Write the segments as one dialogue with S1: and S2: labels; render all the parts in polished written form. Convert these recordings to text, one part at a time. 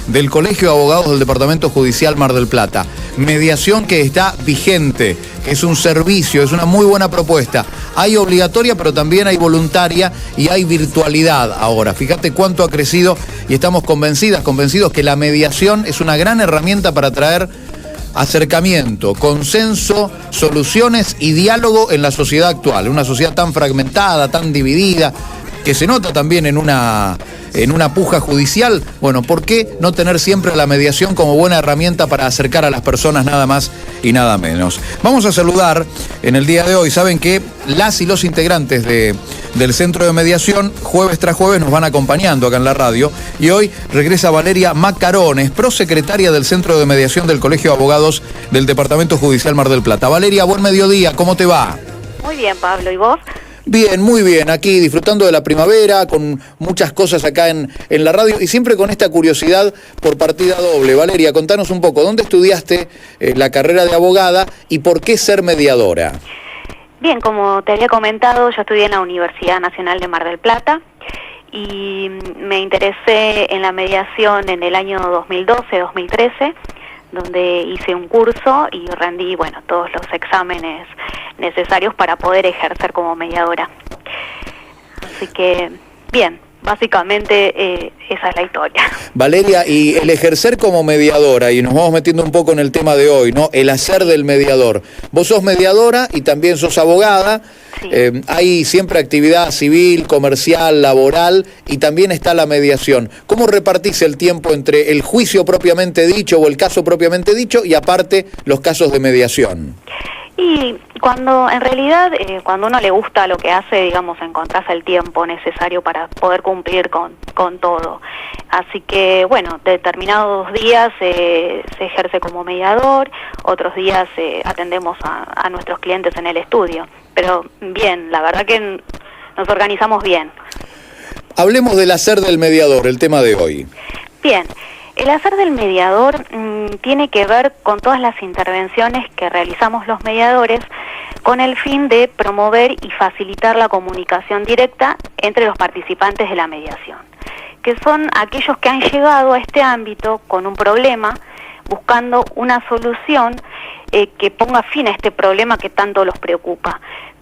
S1: del Colegio de Abogados del Departamento Judicial Mar del Plata. Mediación que está vigente, que es un servicio, es una muy buena propuesta. Hay obligatoria, pero también hay voluntaria y hay virtualidad ahora. Fíjate cuánto ha crecido y estamos convencidos que la mediación es una gran herramienta para traer acercamiento, consenso, soluciones y diálogo en la sociedad actual. Una sociedad tan fragmentada, tan dividida, que se nota también en una puja judicial. Bueno, ¿por qué no tener siempre la mediación como buena herramienta para acercar a las personas, nada más y nada menos? Vamos a saludar en el día de hoy. Saben que las y los integrantes del Centro de Mediación, jueves tras jueves, nos van acompañando acá en la radio. Y hoy regresa Valeria Macarones, prosecretaria del Centro de Mediación del Colegio de Abogados del Departamento Judicial Mar del Plata. Valeria, buen mediodía, ¿cómo te va?
S2: Muy bien, Pablo, ¿y vos?
S1: Bien, muy bien, aquí disfrutando de la primavera, con muchas cosas acá en la radio y siempre con esta curiosidad por partida doble. Valeria, contanos un poco, ¿dónde estudiaste la carrera de abogada y por qué ser mediadora?
S2: Bien, como te había comentado, yo estudié en la Universidad Nacional de Mar del Plata y me interesé en la mediación en el año 2012-2013, donde hice un curso y rendí, todos los exámenes necesarios para poder ejercer como mediadora. Así que, bien, básicamente esa es la historia.
S1: Valeria, y el ejercer como mediadora, y nos vamos metiendo un poco en el tema de hoy, ¿no? El hacer del mediador. Vos sos mediadora y también sos abogada. Sí. Hay siempre actividad civil, comercial, laboral y también está la mediación. ¿Cómo repartís el tiempo entre el juicio propiamente dicho o el caso propiamente dicho y aparte los casos de mediación?
S2: Y cuando en realidad, cuando uno le gusta lo que hace, encontrás el tiempo necesario para poder cumplir con todo. Así que, determinados días se ejerce como mediador, otros días atendemos a nuestros clientes en el estudio. Pero bien, la verdad que nos organizamos bien.
S1: Hablemos del hacer del mediador, el tema de hoy.
S2: Bien. El hacer del mediador tiene que ver con todas las intervenciones que realizamos los mediadores con el fin de promover y facilitar la comunicación directa entre los participantes de la mediación, que son aquellos que han llegado a este ámbito con un problema, buscando una solución que ponga fin a este problema que tanto los preocupa.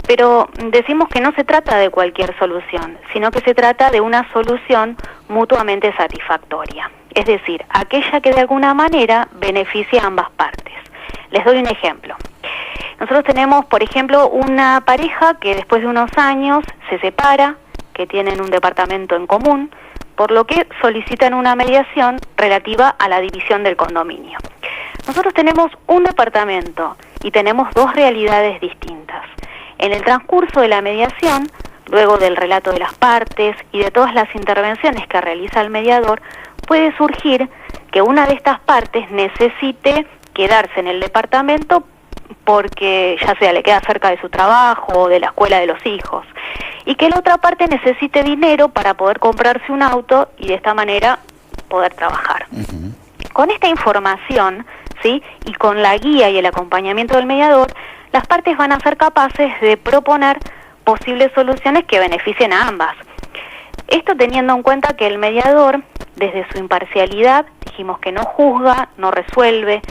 S2: Pero decimos que no se trata de cualquier solución, sino que se trata de una solución mutuamente satisfactoria. Es decir, aquella que de alguna manera beneficie a ambas partes. Les doy un ejemplo. Nosotros tenemos, por ejemplo, una pareja que después de unos años se separa, que tienen un departamento en común, por lo que solicitan una mediación relativa a la división del condominio. Nosotros tenemos un departamento y tenemos dos realidades distintas. En el transcurso de la mediación, luego del relato de las partes y de todas las intervenciones que realiza el mediador, puede surgir que una de estas partes necesite quedarse en el departamento porque ya sea le queda cerca de su trabajo o de la escuela de los hijos, y que la otra parte necesite dinero para poder comprarse un auto y de esta manera poder trabajar. Uh-huh. Con esta información, ¿sí?, y con la guía y el acompañamiento del mediador, las partes van a ser capaces de proponer posibles soluciones que beneficien a ambas. Esto teniendo en cuenta que el mediador, desde su imparcialidad, dijimos que no juzga, no resuelve,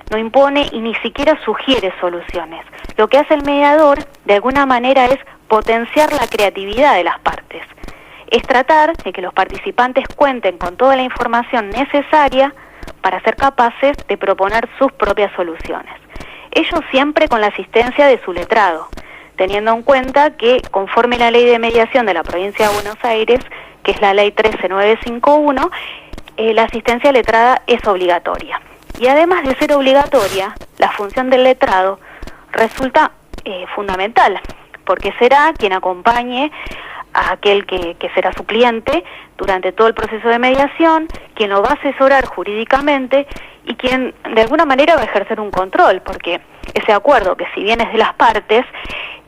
S2: no impone y ni siquiera sugiere soluciones. Lo que hace el mediador, de alguna manera, es potenciar la creatividad de las partes. Es tratar de que los participantes cuenten con toda la información necesaria para ser capaces de proponer sus propias soluciones. Ellos siempre con la asistencia de su letrado, teniendo en cuenta que conforme la ley de mediación de la provincia de Buenos Aires, que es la ley 13951, la asistencia letrada es obligatoria. Y además de ser obligatoria, la función del letrado resulta fundamental, porque será quien acompañe a aquel que será su cliente durante todo el proceso de mediación, quien lo va a asesorar jurídicamente y quien de alguna manera va a ejercer un control, porque ese acuerdo, que si bien es de las partes,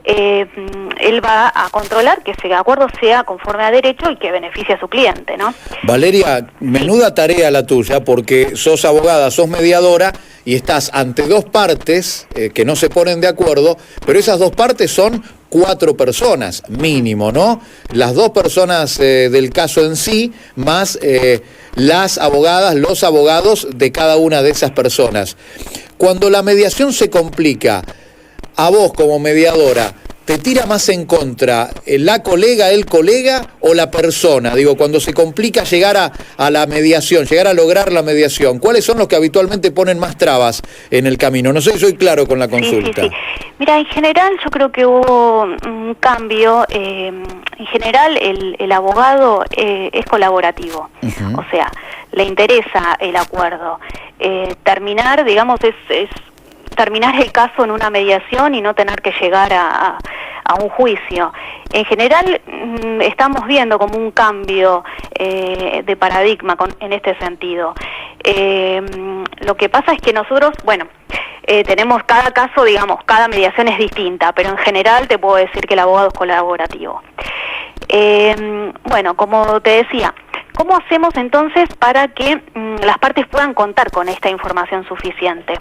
S2: él va a controlar que ese acuerdo sea conforme a derecho y que beneficie a su cliente, ¿no?
S1: Valeria, menuda tarea la tuya, porque sos abogada, sos mediadora y estás ante dos partes que no se ponen de acuerdo, pero esas dos partes son 4 personas, mínimo, ¿no? Las 2 personas del caso en sí, más las abogadas, los abogados de cada una de esas personas. Cuando la mediación se complica, a vos como mediadora, ¿te tira más en contra la colega, el colega o la persona? Digo, cuando se complica llegar a la mediación, llegar a lograr la mediación, ¿cuáles son los que habitualmente ponen más trabas en el camino? No sé si soy claro con la consulta.
S2: Sí. Mira, en general yo creo que hubo un cambio. En general el abogado es colaborativo, o sea, le interesa el acuerdo. Terminar, digamos, es terminar el caso en una mediación y no tener que llegar a un juicio. En general estamos viendo como un cambio de paradigma en este sentido. Lo que pasa es que nosotros, tenemos cada caso, digamos, cada mediación es distinta, pero en general te puedo decir que el abogado es colaborativo. Como te decía, ¿cómo hacemos entonces para que las partes puedan contar con esta información suficiente?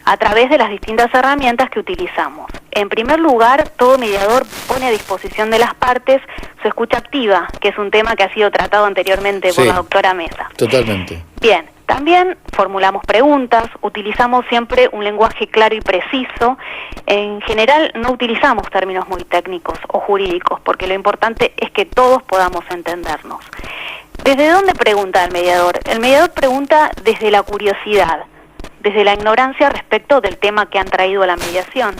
S2: A través de las distintas herramientas que utilizamos. En primer lugar, todo mediador pone a disposición de las partes su escucha activa, que es un tema que ha sido tratado anteriormente por la doctora Mesa.
S1: Totalmente.
S2: Bien, también formulamos preguntas, utilizamos siempre un lenguaje claro y preciso. En general no utilizamos términos muy técnicos o jurídicos, porque lo importante es que todos podamos entendernos. ¿Desde dónde pregunta el mediador? El mediador pregunta desde la curiosidad, desde la ignorancia respecto del tema que han traído a la mediación,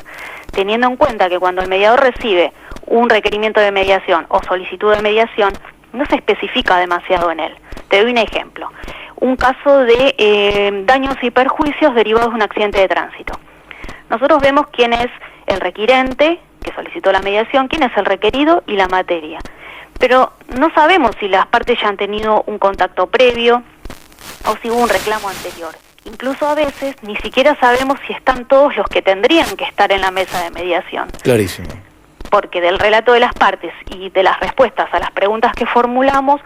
S2: teniendo en cuenta que cuando el mediador recibe un requerimiento de mediación o solicitud de mediación, no se especifica demasiado en él. Te doy un ejemplo. Un caso de daños y perjuicios derivados de un accidente de tránsito. Nosotros vemos quién es el requirente que solicitó la mediación, quién es el requerido y la materia. Pero no sabemos si las partes ya han tenido un contacto previo o si hubo un reclamo anterior. Incluso a veces ni siquiera sabemos si están todos los que tendrían que estar en la mesa de mediación.
S1: Clarísimo.
S2: Porque del relato de las partes y de las respuestas a las preguntas que formulamos,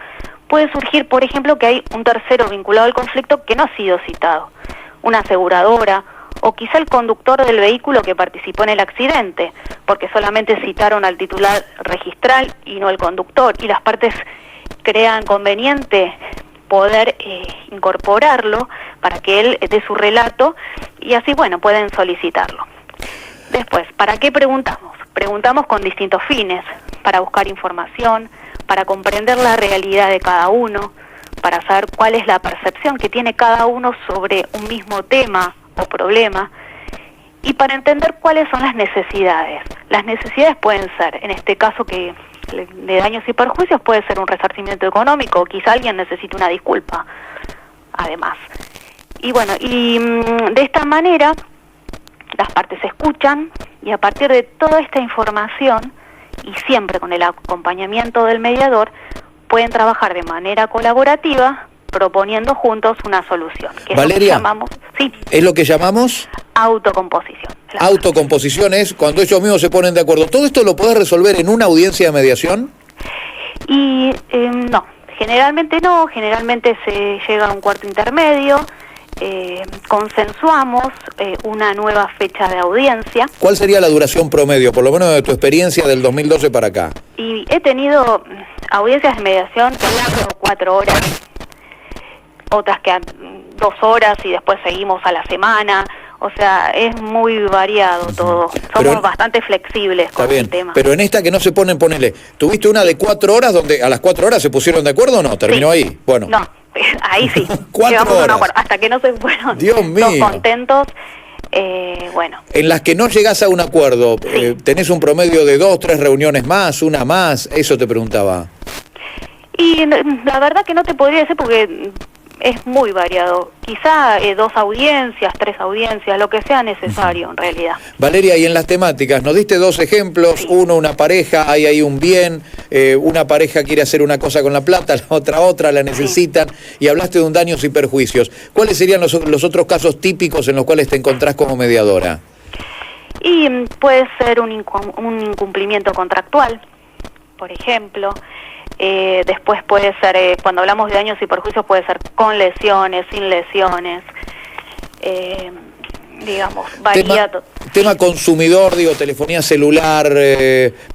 S2: puede surgir, por ejemplo, que hay un tercero vinculado al conflicto que no ha sido citado. Una aseguradora o quizá el conductor del vehículo que participó en el accidente, porque solamente citaron al titular registral y no el conductor, y las partes crean conveniente poder incorporarlo para que él dé su relato y así, pueden solicitarlo. Después, ¿para qué preguntamos? Preguntamos con distintos fines, para buscar información, para comprender la realidad de cada uno, para saber cuál es la percepción que tiene cada uno sobre un mismo tema o problema y para entender cuáles son las necesidades. Las necesidades pueden ser, en este caso que de daños y perjuicios, puede ser un resarcimiento económico, o quizá alguien necesite una disculpa, además. Y de esta manera las partes escuchan y a partir de toda esta información y siempre con el acompañamiento del mediador pueden trabajar de manera colaborativa proponiendo juntos una solución. Que
S1: Valeria, ¿es lo que llamamos?
S2: Autocomposición.
S1: Autocomposición es cuando ellos mismos se ponen de acuerdo. ¿Todo esto lo podés resolver en una audiencia de mediación?
S2: Y no, generalmente no, generalmente se llega a un cuarto intermedio, consensuamos una nueva fecha de audiencia.
S1: ¿Cuál sería la duración promedio, por lo menos de tu experiencia del 2012 para acá?
S2: Y he tenido audiencias de mediación que duran 4 horas, otras que 2 horas y después seguimos a la semana. O sea, es muy variado todo. Somos bastante flexibles con el tema.
S1: Pero en esta que no se ponen, ponele, ¿tuviste una de 4 horas donde a las 4 horas se pusieron de acuerdo o no? ¿Terminó ahí? Bueno.
S2: No, ahí sí.
S1: 4 horas.
S2: Hasta que no se fueron
S1: Dios mío.
S2: todos contentos.
S1: En las que no llegás a un acuerdo, ¿tenés un promedio de 2, 3 reuniones más, una más? Eso te preguntaba.
S2: Y la verdad que no te podría decir porque es muy variado. Quizá 2 audiencias, 3 audiencias, lo que sea necesario en realidad.
S1: Valeria, y en las temáticas, nos diste 2 ejemplos. Sí. Uno, una pareja, hay ahí un bien, una pareja quiere hacer una cosa con la plata, la otra la necesitan, y hablaste de un daños y perjuicios. ¿Cuáles serían los otros casos típicos en los cuales te encontrás como mediadora?
S2: Y puede ser un incumplimiento contractual, por ejemplo. Después puede ser, cuando hablamos de daños y perjuicios, puede ser con lesiones, sin lesiones, varía
S1: Tema consumidor, digo, telefonía celular,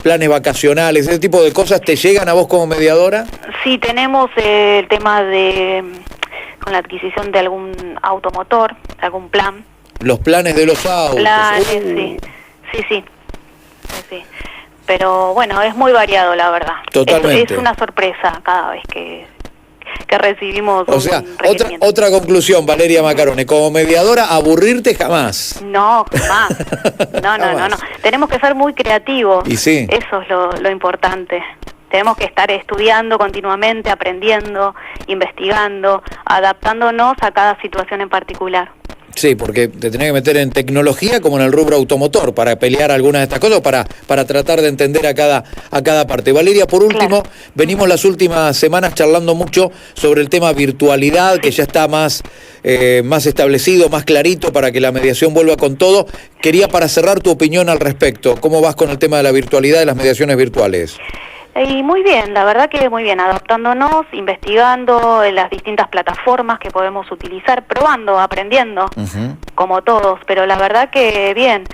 S1: planes vacacionales, ese tipo de cosas, ¿te llegan a vos como mediadora?
S2: Sí, tenemos el tema de con la adquisición de algún automotor, algún plan.
S1: Los planes de los autos.
S2: Planes, sí. Pero bueno, es muy variado, la verdad.
S1: Totalmente.
S2: Es una sorpresa cada vez que recibimos
S1: o sea,
S2: un requerimiento.
S1: otra conclusión, Valeria Macarone, como mediadora, aburrirte jamás.
S2: No, jamás. No. Tenemos que ser muy creativos.
S1: Y sí.
S2: Eso es lo importante. Tenemos que estar estudiando continuamente, aprendiendo, investigando, adaptándonos a cada situación en particular.
S1: Sí, porque te tenés que meter en tecnología como en el rubro automotor para pelear algunas de estas cosas, para tratar de entender a cada parte. Valeria, por último, venimos las últimas semanas charlando mucho sobre el tema virtualidad, que ya está más establecido, más clarito para que la mediación vuelva con todo. Quería para cerrar tu opinión al respecto. ¿Cómo vas con el tema de la virtualidad y las mediaciones virtuales?
S2: Y muy bien, la verdad que muy bien, adaptándonos, investigando en las distintas plataformas que podemos utilizar, probando, aprendiendo, como todos, pero la verdad que bien,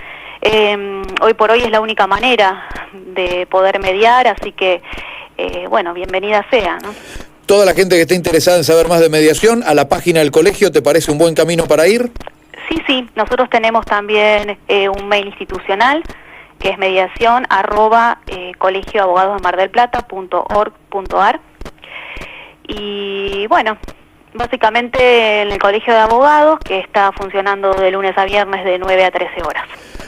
S2: hoy por hoy es la única manera de poder mediar, así que, bueno, bienvenida sea, ¿no?
S1: Toda la gente que esté interesada en saber más de mediación, a la página del colegio, ¿te parece un buen camino para ir?
S2: Sí, nosotros tenemos también un mail institucional, que es mediación @colegioabogadosdemardelplata.org.ar. Y bueno, básicamente en el Colegio de Abogados, que está funcionando de lunes a viernes de 9 a 13 horas.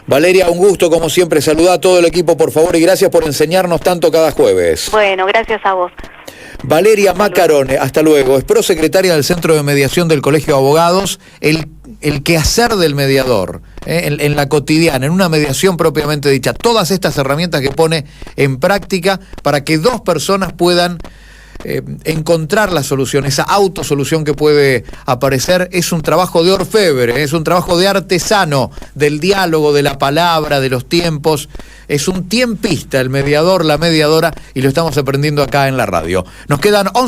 S1: Valeria, un gusto como siempre. Saluda a todo el equipo, por favor, y gracias por enseñarnos tanto cada jueves.
S2: Bueno, gracias a vos.
S1: Valeria Macarone, hasta luego. Es prosecretaria del Centro de Mediación del Colegio de Abogados. El quehacer del mediador, en la cotidiana, en una mediación propiamente dicha. Todas estas herramientas que pone en práctica para que dos personas puedan encontrar la solución, esa autosolución que puede aparecer. Es un trabajo de orfebre, es un trabajo de artesano, del diálogo, de la palabra, de los tiempos. Es un tiempista el mediador, la mediadora, y lo estamos aprendiendo acá en la radio. Nos quedan 11